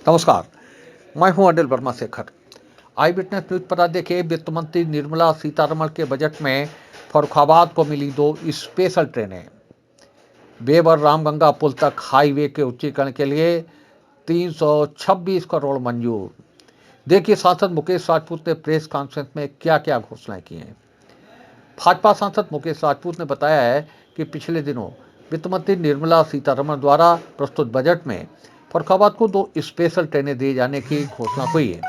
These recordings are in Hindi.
नमस्कार, मैं हूं अनिल वर्मा शेखर। आई विटनेस न्यूज पर आज देखिए, वित्त मंत्री निर्मला सीतारमण के बजट में फर्रुखाबाद को मिली 2 स्पेशल ट्रेनें। बेवर रामगंगा पुल तक हाईवे के उच्चीकरण के लिए 326 करोड़ मंजूर। देखिए, सांसद मुकेश राजपूत ने प्रेस कॉन्फ्रेंस में क्या क्या घोषणाएं की हैं। भाजपा सांसद मुकेश राजपूत ने बताया है कि पिछले दिनों वित्त मंत्री निर्मला सीतारमण द्वारा प्रस्तुत बजट में फर्रुखाबाद को 2 स्पेशल ट्रेनें दिए जाने की घोषणा हुई है।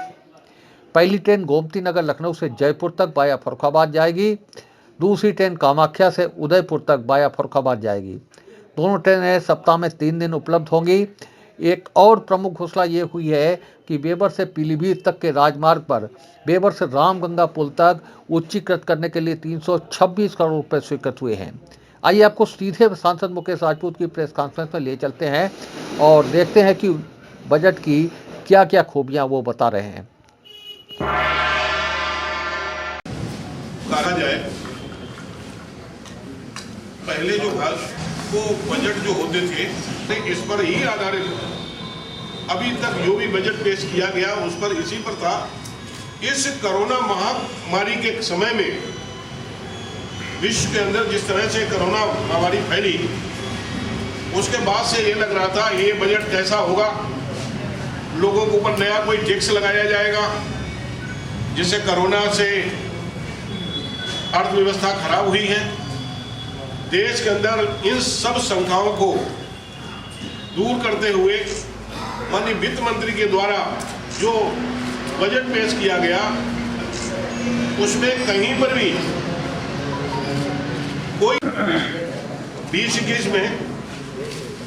पहली ट्रेन गोमती नगर लखनऊ से जयपुर तक वाया फर्रुखाबाद जाएगी। दूसरी ट्रेन कामाख्या से उदयपुर तक वाया फर्रुखाबाद जाएगी। दोनों ट्रेनें सप्ताह में 3 दिन उपलब्ध होंगी। एक और प्रमुख घोषणा ये हुई है कि बेवर से पीलीभीत तक के राजमार्ग पर बेवर से रामगंगा पुल तक उच्चीकृत करने के लिए 326 करोड़ रुपए स्वीकृत हुए हैं। आइए आपको सीधे सांसद मुकेश राजपूत की प्रेस कॉन्फ्रेंस में ले चलते हैं और देखते हैं कि बजट की क्या क्या खूबियां वो बता रहे हैं। कहा जाए, पहले जो बजट जो होते थे इस पर ही आधारित अभी तक जो भी बजट पेश किया गया उस पर इसी पर था। इस कोरोना महामारी के समय में विश्व के अंदर जिस तरह से कोरोना महामारी फैली, उसके बाद से ये लग रहा था ये बजट कैसा होगा, लोगों के ऊपर नया कोई टैक्स लगाया जाएगा जिससे कोरोना से अर्थव्यवस्था खराब हुई है। देश के अंदर इन सब शंकाओं को दूर करते हुए माननीय वित्त मंत्री के द्वारा जो बजट पेश किया गया उसमें कहीं पर भी कोई 2021 में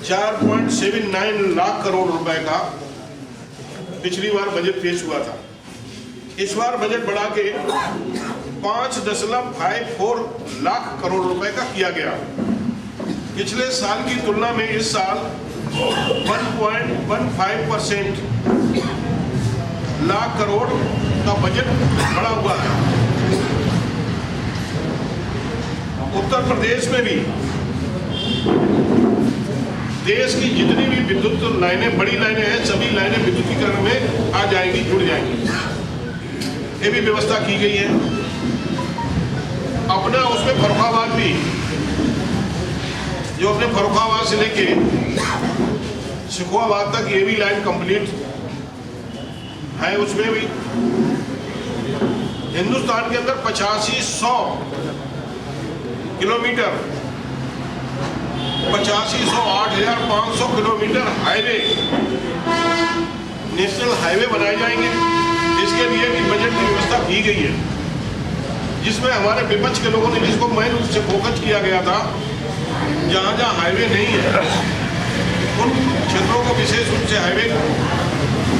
4.79 लाख करोड़ रुपए का पिछली बार बजट पेश हुआ था। इस बार बजट बढ़ा के 5.54 लाख करोड़ रुपए का किया गया। पिछले साल की तुलना में इस साल 1.15% लाख करोड़ का बजट बढ़ा हुआ है। उत्तर प्रदेश में भी देश की जितनी भी विद्युत लाइनें, बड़ी लाइनें हैं, सभी लाइनें विद्युतीकरण में आ जाएंगी, जुड़ जाएंगी। ये भी व्यवस्था की गई है। अपना उसमें फर्रुखाबाद भी, जो अपने फर्रुखाबाद से लेके सिखुआबाद तक ये भी लाइन कंप्लीट है। उसमें भी हिंदुस्तान के अंदर 8500 kilometre 8500 kilometre highway, national highway बनाए जाएंगे। इसके लिए भी बजट की व्यवस्था की गई है, जिसमें हमारे विपक्ष के लोगों ने, जिसको मैं रूप से फोकस किया गया था, जहाँ जहाँ हाईवे नहीं है उन क्षेत्रों को विशेष रूप से हाईवे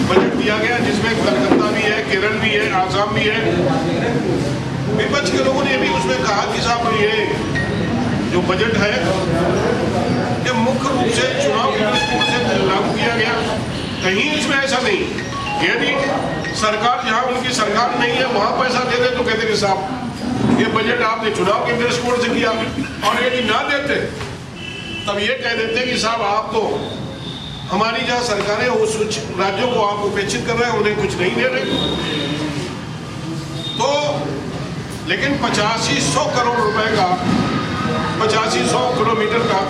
बजट दिया गया, जिसमें कलकत्ता भी है, केरल भी है, आसाम भी है। विपक्ष के लोगों ने भी उसमें कहा कि साहब ये जो बजट है ये मुख्य रूप से चुनाव के दृष्टिकोण से लागू किया गया। कहीं इसमें ऐसा नहीं, यदि सरकार जहाँ उनकी सरकार नहीं है वहाँ पैसा दे दे तो कहते कि साहब ये बजट आपने चुनाव के दृष्टिकोण से किया, और यदि ना देते तब ये कह देते कि साहब आप तो हमारी जहाँ सरकारें उस राज्यों को आप उपेक्षित कर रहे हैं, उन्हें कुछ नहीं दे रहे। तो लेकिन 8500 करोड़ रुपए का 8500 किलोमीटर का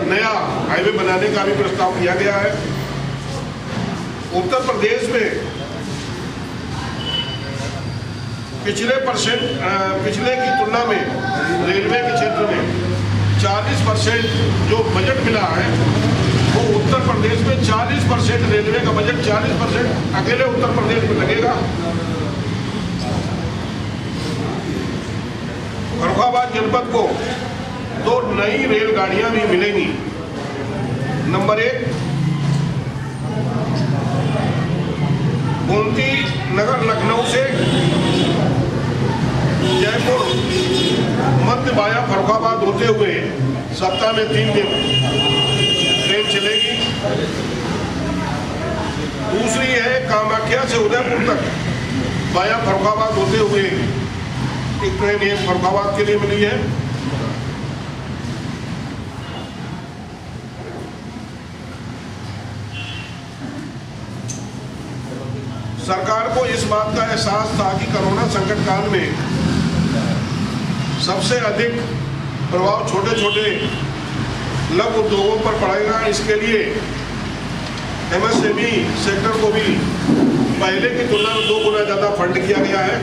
नया हाईवे बनाने का भी प्रस्ताव किया गया है। उत्तर प्रदेश में पिछले की तुलना में रेलवे के क्षेत्र में 40% जो बजट मिला है वो उत्तर प्रदेश में 40% रेलवे का बजट 40% अकेले उत्तर प्रदेश में लगेगा। फर्रुखाबाद जनपद को 2 नई रेलगाड़ियां भी मिलेंगी। नंबर 1 गोमती नगर लखनऊ से जयपुर मध्य वाया फर्रुखाबाद होते हुए सप्ताह में 3 दिन ट्रेन चलेगी। दूसरी है कामाख्या से उदयपुर तक वाया फर्रुखाबाद होते हुए एक ट्रेन ये फर्रुखाबाद के लिए मिली है। सरकार को इस बात का एहसास था कि कोरोना संकट काल में सबसे अधिक प्रभाव छोटे छोटे लघु उद्योगों पर पड़ेगा। इसके लिए MSME सेक्टर को भी पहले की तुलना में 2 गुना ज़्यादा फंड किया गया है।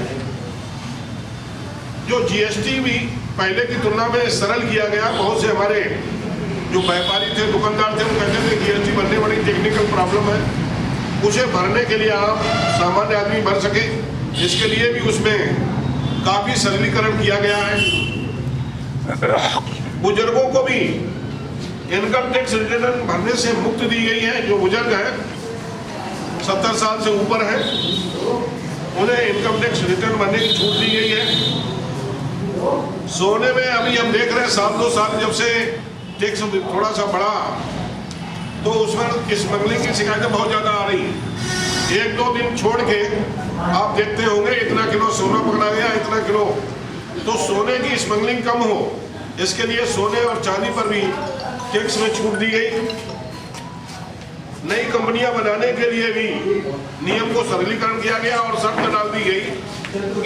जो GST भी पहले की तुलना में सरल किया गया। बहुत से हमारे जो व्यापारी थे, दुकानदार थे, वो कहते थे GST भरने बड़ी टेक्निकल प्रॉब्लम है, उसे भरने के लिए आप सामान्य आदमी भर सके, इसके लिए भी उसमें काफ़ी सरलीकरण किया गया है। बुजुर्गों को भी इनकम टैक्स रिटर्न भरने से मुक्ति दी गई है। जो बुजुर्ग हैं 70 साल से ऊपर हैं, उन्हें इनकम टैक्स रिटर्न भरने की छूट दी गई है। सोने में अभी हम देख रहे हैं 1-2 साल जब से टैक्स थोड़ा सा बढ़ा, तो उसमें स्मगलिंग की शिकायतें बहुत ज़्यादा आ रही हैं। 1-2 दिन छोड़ के आप देखते होंगे इतना किलो सोना पकड़ा गया, इतना किलो। तो सोने की स्मगलिंग कम हो, इसके लिए सोने और चांदी पर भी टैक्स में छूट दी गई। नई कंपनियां बनाने के लिए भी नियम को सरलीकरण किया गया और शर्त डाल दी गई,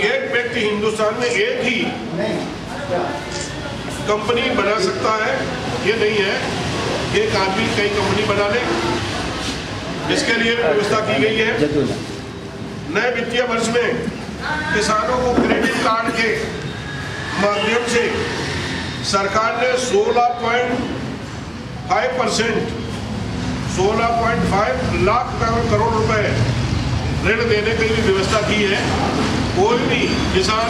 एक व्यक्ति हिंदुस्तान में एक ही कंपनी बना सकता है। ये नहीं है एक आदमी कई कंपनी बना ले, इसके लिए भी व्यवस्था की गई है। नए वित्तीय वर्ष में किसानों को क्रेडिट कार्ड के माध्यम से सरकार ने 16.5 लाख करोड़ रुपए ऋण देने के लिए व्यवस्था की है। कोई भी किसान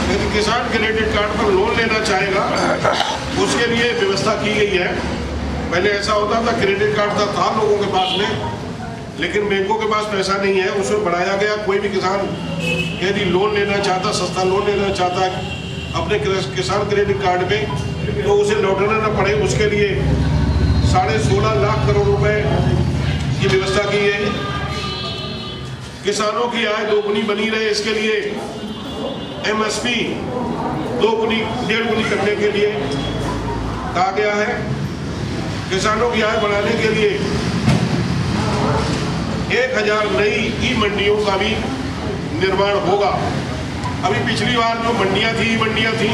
यदि किसान क्रेडिट कार्ड पर लोन लेना चाहेगा, उसके लिए व्यवस्था की गई है। पहले ऐसा होता था क्रेडिट कार्ड था लोगों के पास में, लेकिन बैंकों के पास पैसा नहीं है, उसमें बढ़ाया गया। कोई भी किसान यदि लोन लेना चाहता, सस्ता लोन लेना चाहता है अपने किसान क्रेडिट कार्ड पे, तो उसे लौटाना न पड़े, उसके लिए 16.5 लाख करोड़ रुपए की व्यवस्था की है। किसानों की आय दोगुनी बनी रहे, इसके लिए MSP 1.5 गुनी करने के लिए कहा गया है। किसानों की आय बढ़ाने के लिए 1000 नई ई-मंडियों का भी निर्माण होगा। अभी पिछली बार जो मंडियां थी,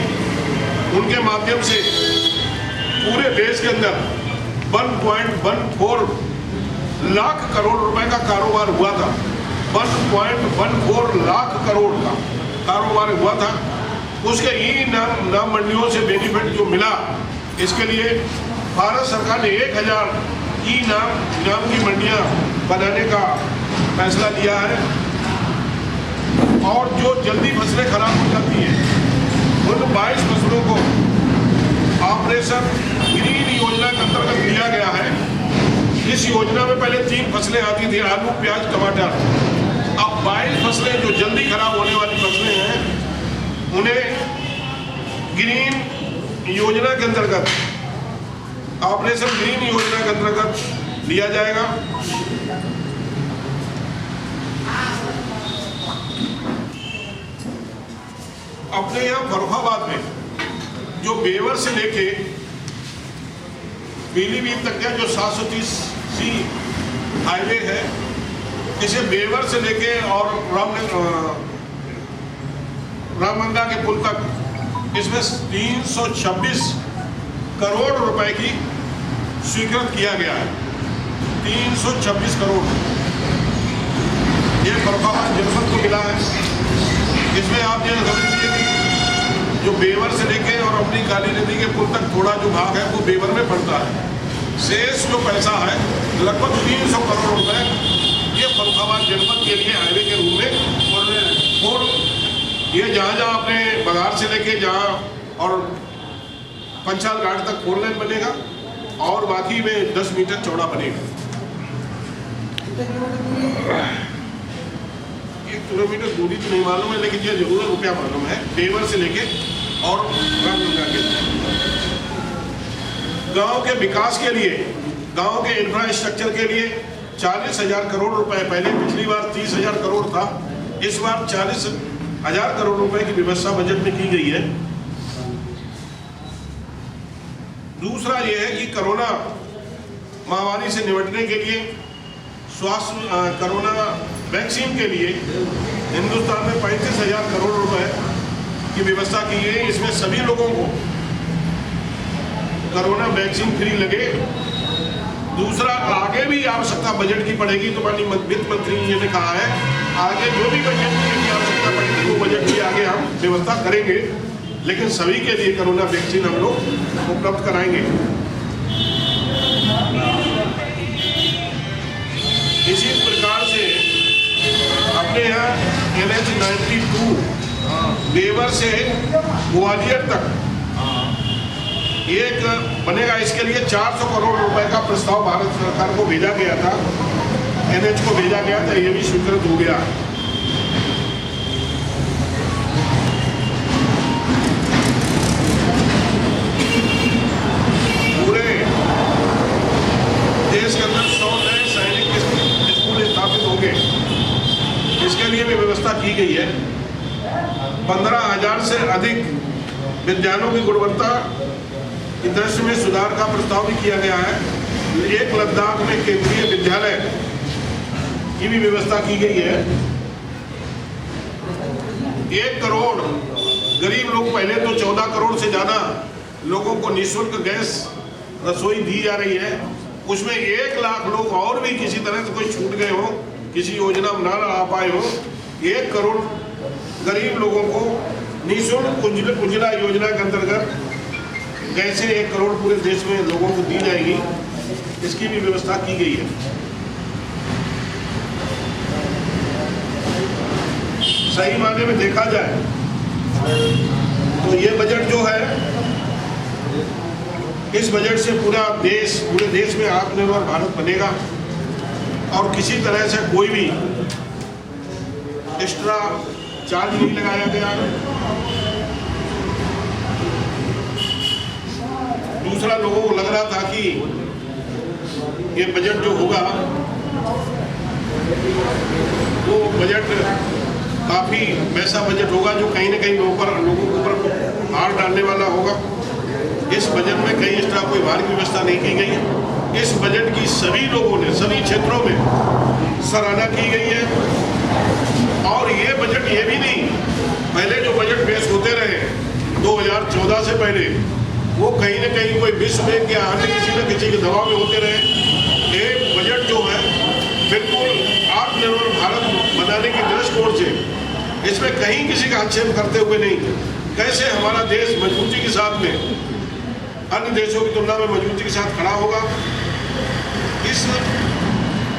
उनके माध्यम से पूरे देश के अंदर 1.14 लाख करोड़ रुपए का कारोबार हुआ था। 1.14 लाख करोड़ का कारोबार हुआ था। उसके ई-नाम मंडियों से बेनिफिट जो मिला, इसके लिए भारत सरकार ने 1000 ई-नाम की मंडियां बनाने का फैसला लिया है। और जो जल्दी फसलें खराब हो जाती हैं, उन 22 फसलों को ऑपरेशन ग्रीन योजना के अंतर्गत दिया गया है। इस योजना में पहले 3 फसलें आती थी, आलू, प्याज, टमाटर। अब 22 फसलें जो जल्दी खराब होने वाली फसलें हैं, उन्हें ग्रीन योजना के अंतर्गत, ऑपरेशन ग्रीन योजना के अंतर्गत दिया जाएगा। अपने यहाँ फर्रुखाबाद में जो बेवर से लेके पीलीभीत तक का जो 730C हाईवे है, इसे बेवर से लेके और रामगंगा के पुल तक, इसमें 326 करोड़ रुपए की स्वीकृत किया गया है। 326 करोड़ ये फर्रुखाबाद जनपद को मिला है। इसमें आप ये समझ लीजिए कि जो बेवर से लेके और अपनी काली नदी के पुल तक थोड़ा जो भाग है वो बेवर में पड़ता है। शेष जो पैसा है लगभग 300 करोड़ रुपए ये फर्रुखाबाद जनपद के लिए हाईवे के रूप में और ये जहाँ अपने बघार से लेके जहाँ और पंचाल घाट तक 4 लेन बनेगा और बाकी में 10 मीटर चौड़ा बनेगा। 1 किलोमीटर दूरी तो नहीं मालूम है, लेकिन ये जरूर रुपया मालूम है। बेवर से लेके और रामगंगा के गांव के विकास के लिए, गांव के इंफ्रास्ट्रक्चर के लिए 40,000 करोड़ रुपए, पहले पिछली बार 30,000 करोड़ था, इस बार 40,000 करोड़ रुपए की व्यवस्था बजट में की गई है। दूसरा ये है कि कोरोना महामारी से निपटने के लिए कोरोना वैक्सीन के लिए हिंदुस्तान में 35,000 करोड़ रुपए की व्यवस्था की गई। इसमें सभी लोगों को कोरोना वैक्सीन फ्री लगे। दूसरा, आगे भी आवश्यकता बजट की पड़ेगी तो माननीय वित्त मंत्री जी ने कहा है आगे जो भी बजट की आवश्यकता पड़ेगी वो बजट की आगे हम व्यवस्था करेंगे, लेकिन सभी के लिए कोरोना वैक्सीन हम लोग उपलब्ध कराएंगे। इसी प्रकार से अपने यहाँ NH 92 बेवर से ग्वालियर तक एक बनेगा। इसके लिए 400 करोड़ रुपए का प्रस्ताव भारत सरकार को भेजा गया था, NH को भेजा गया था, ये भी स्वीकृत हो गया। पूरे देश के अंदर 100 नए सैनिक स्कूल स्थापित होंगे, इसके लिए भी व्यवस्था की गई है। 15,000 से अधिक विद्यालयों की गुणवत्ता की दृष्टि में सुधार का प्रस्ताव भी किया गया है। एक लद्दाख में केंद्रीय विद्यालय की भी व्यवस्था की गई है। 1 करोड़ गरीब लोग, पहले तो 14 करोड़ से ज्यादा लोगों को निःशुल्क गैस रसोई दी जा रही है। उसमें 1 लाख लोग और भी किसी तरह से कोई छूट गए हो, किसी योजना में ना आ पाए हो। 1 करोड़ गरीब लोगों को निःशुल्क उज्ज्वला योजना के अंतर्गत गैसें 1 करोड़ पूरे देश में लोगों को दी जाएगी, इसकी भी व्यवस्था की गई है। सही मायने में देखा जाए तो ये बजट जो है, इस बजट से पूरे देश में आत्मनिर्भर भारत बनेगा और किसी तरह से कोई भी एक्स्ट्रा चार्ज नहीं लगाया गया। दूसरा, लोगों को लग रहा था कि ये बजट जो होगा वो बजट काफी वैसा बजट होगा जो कहीं ना कहीं लोगों के ऊपर भार डालने वाला होगा। इस बजट में कहीं एक्स्ट्रा कोई भार की व्यवस्था नहीं की गई है। इस बजट की सभी लोगों ने सभी क्षेत्रों में सराहना की गई है। और ये बजट ये भी नहीं, पहले जो बजट पेश होते रहे 2014 से पहले, वो कहीं ना कहीं कोई विश्व बैंक या अन्य किसी न किसी के दबाव में होते रहे। ये बजट जो है बिल्कुल आत्मनिर्भर भारत बनाने की दृष्टिकोण से, इसमें कहीं किसी का आक्षेप करते हुए नहीं, कैसे हमारा देश मजबूती के साथ में अन्य देशों की तुलना में मजबूती के साथ खड़ा होगा, इस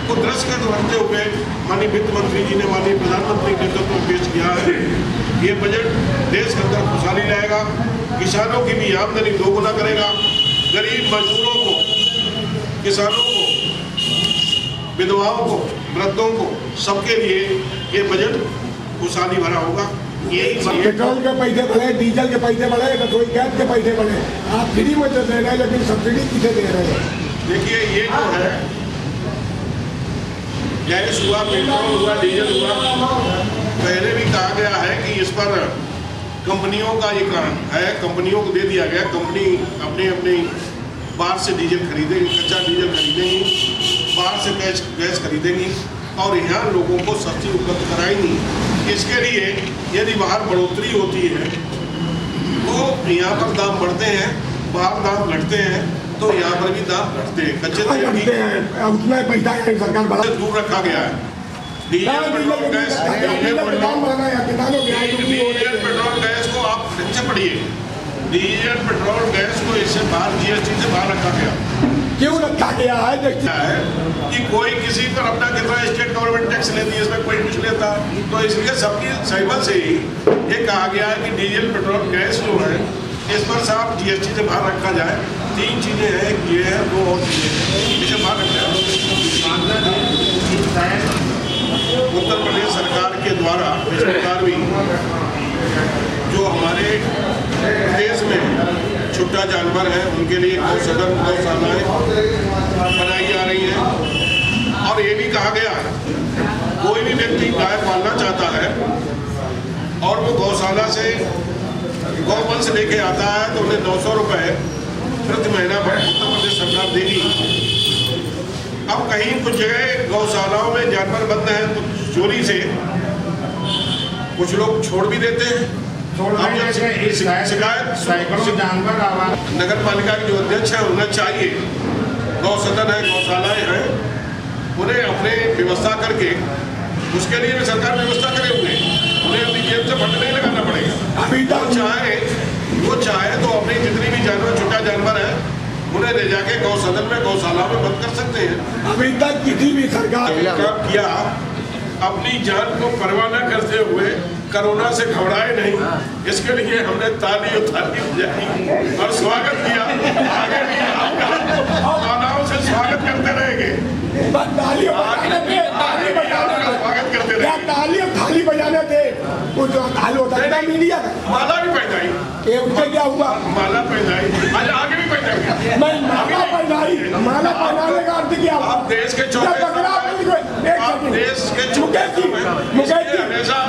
को दृष्टिगत रखते हुए माननीय वित्त मंत्री जी ने माननीय प्रधानमंत्री के नेतृत्व में पेश किया है। ये बजट देश के अंदर खुशहाली लाएगा, किसानों की भी आमदनी दोगुना करेगा, गरीब मजदूरों को, किसानों को, विधवाओं को, वृद्धों को, सबके लिए ये बजट खुशहाली भरा होगा। पेट्रोल के पैसे बढ़े, डीजल के पैसे बढ़े, रसोई गैस के पैसे बढ़े, आप फ्री में तो दे रहे हैं, लेकिन सब्सिडी किसे दे रहे हैं? देखिए, ये जो है गैस हुआ, पेट्रोल हुआ, डीजल हुआ, पहले भी कहा गया है कि इस पर कंपनियों का ये कारण है, कंपनियों को दे दिया गया। कंपनी अपने अपने बाहर से डीजल खरीदेगी, कच्चा डीजल खरीदेंगी, बाहर से गैस खरीदेंगी और यहाँ लोगों को सस्ती उपलब्ध कराएंगी। इसके लिए यदि बाहर बढ़ोतरी होती है तो यहाँ पर दाम बढ़ते हैं, बाहर दाम घटते हैं तो यहाँ पर भी दाम घटते हैं। कच्चे तेल की उसमें पैसा सरकार बड़ा दूर रखा गया है। डीजल पेट्रोल गैस को आप ढंग पढ़िए, डीजल पेट्रोल गैस को इससे बाहर GST से बाहर रखा गया। क्यों रखा गया है? कि कोई किसी पर अपना कितना स्टेट गवर्नमेंट टैक्स लेती है, इसमें कोई कुछ लेता, तो इसलिए सबकी सहमत से ही ये कहा गया है कि डीजल पेट्रोल गैस जो है इस पर साफ GST से बाहर रखा जाए। 3 चीजें हैं, एक ये है, 2 और चीजें हैं, इसे बाहर रखा जाए। उत्तर प्रदेश सरकार के द्वारा इस प्रकार भी जो हमारे देश में छुट्टा जानवर है उनके लिए गौसदन, गौशालाएं बनाई जा रही हैं। और ये भी कहा गया कोई भी व्यक्ति गाय पालना चाहता है और वो गौशाला से गौवंश लेके आता है तो उन्हें 900 रुपये प्रति महीना उत्तर प्रदेश सरकार देगी। अब कहीं कुछ जगह गौशालाओं में जानवर बंद हैं तो चोरी से कुछ लोग छोड़ भी देते हैं। अब जब शिकायत सैकड़ों जानवर आवाज नगर पालिका के जो अध्यक्ष है उन्हें चाहिए, गौ सदन है, गौशालाएं हैं, उन्हें अपने व्यवस्था करके, उसके लिए भी सरकार व्यवस्था करे, उन्हें अपनी जेब से फंड नहीं लगाना पड़ेगा। अभी तक वो चाहे तो अपनी जितनी भी जानवर, छोटा जानवर है, उन्हें ले जाके गौ सदन में, गौशाला में बंद कर सकते हैं। अभी तक किसी भी सरकार काम किया, अपनी जान को परवाह न करते हुए कोरोना से घबराए नहीं, इसके लिए हमने ताली बजाई और स्वागत किया। आगे भी आपका मानव से स्वागत करते रहेंगे। ताली स्वागत करते रहेंगे। ताली और थाली बजाने थे, वो जो हाल होता है मीडिया का। माला भी पहनाई, ये उससे क्या हुआ? माला पहनाई, आज आगे भी पहनाएंगे। मैं माला पहनाई, माला पहनाने का अर्थ क्या हुआ? आप देश के चौथे, आप देश के मुकेश जी,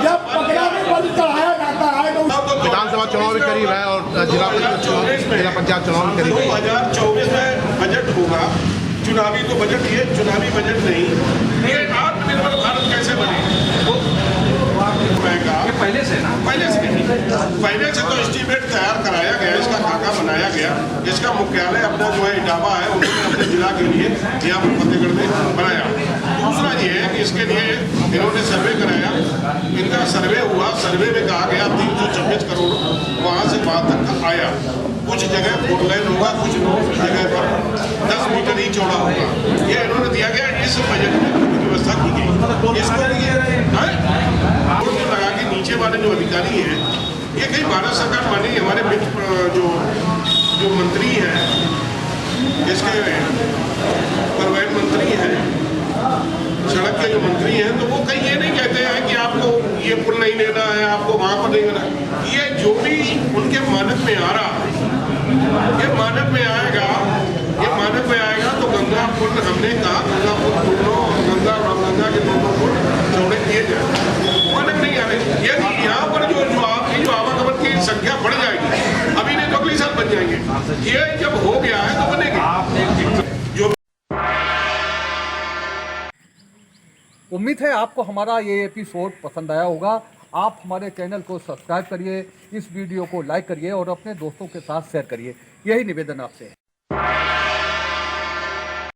जब पकड़ा में बल चढ़ाया जाता है तो विधानसभा चुनाव भी करीब है और जिला पंचायत चुनाव भी करीब है। 2024 में बजट होगा, चुनावी तो बजट, ये चुनावी बजट नहीं, ये आत्मनिर्भर भारत कैसे बने? पहले से तो एस्टीमेट तैयार कराया गया, इसका खाका बनाया गया, इसका मुख्यालय अपना जो है इटावा है, उन्होंने अपने जिला के लिए यहाँ पर फतेहगढ़ में बनाया। दूसरा ये है कि इसके लिए इन्होंने सर्वे कराया, इनका सर्वे हुआ, सर्वे में कहा गया 326 करोड़ वहाँ से वहाँ तक का आया। कुछ जगह 4 लेन होगा, कुछ जगह पर 10 मीटर ही चौड़ा होगा, ये इन्होंने दिया गया। इस बजट में व्यवस्था की गई, इसको लगा के नीचे वाले जो अधिकारी हैं, ये कहीं भारत सरकार माने हमारे मित्र जो मंत्री हैं, इसके परिवहन मंत्री हैं, सड़क के जो मंत्री हैं, तो वो कहीं ये नहीं कहते हैं कि आपको ये पुल नहीं लेना है, आपको वहाँ पर नहीं लेना। ये जो भी उनके मानक में आ रहा है, ये मानक में आएगा, ये मानक में आएगा तो गंगा पुल, हमने कहा गंगा पुल दोनों, गंगा और गंगा के दोनों पुल चौड़े किए जाए, मानक नहीं आ रहे। यदि यहाँ पर जो आपकी जो आवागमन की संख्या बढ़ जाएगी, अभी नहीं तो अगले साल बन जाएंगे, ये जब हो गया है तो बनेंगे। जो उम्मीद है आपको हमारा ये एपिसोड पसंद आया होगा। आप हमारे चैनल को सब्सक्राइब करिए, इस वीडियो को लाइक करिए और अपने दोस्तों के साथ शेयर करिए। यही निवेदन आपसे है।